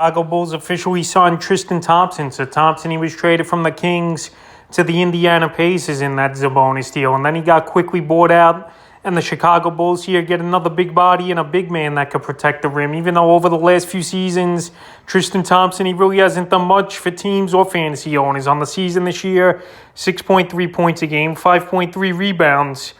Chicago Bulls officially signed Tristan Thompson. So Thompson, he was traded from the Kings to the Indiana Pacers in that Sabonis deal. And then he got quickly bought out. And the Chicago Bulls here get another big body and a big man that could protect the rim. Even though over the last few seasons, Tristan Thompson, he really hasn't done much for teams or fantasy owners. On the season this year, 6.3 points a game, 5.3 rebounds,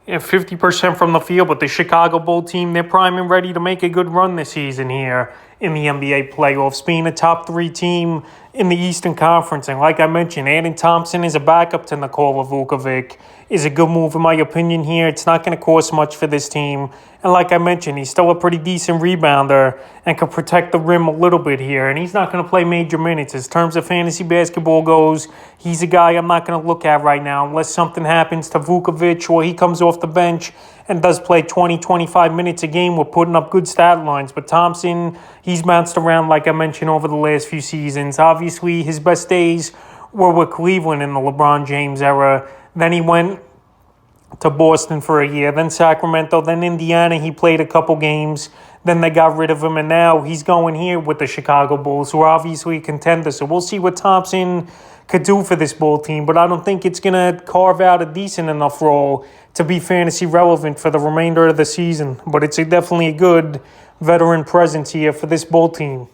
and 50% from the field. But the Chicago Bull team, they're prime and ready to make a good run this season here in the NBA playoffs, being a top 3 team in the Eastern Conference. And like I mentioned, adding Thompson as a backup to Nikola Vukovic is a good move in my opinion here. It's not going to cost much for this team. And like I mentioned, he's still a pretty decent rebounder and can protect the rim a little bit here. And he's not going to play major minutes. As terms of fantasy basketball goes, he's a guy I'm not going to look at right now unless something happens to Vukovic or he comes off the bench and does play 20, 25 minutes a game. We're putting up good stat lines. But Thompson, he's bounced around, like I mentioned, over the last few seasons. Obviously, his best days were with Cleveland in the LeBron James era. Then he went to Boston for a year, then Sacramento, then Indiana. He played a couple games. Then they got rid of him, and now he's going here with the Chicago Bulls, who are obviously a contender. So we'll see what Thompson could do for this Bull team, but I don't think it's going to carve out a decent enough role to be fantasy relevant for the remainder of the season. But it's definitely a good veteran presence here for this Bull team.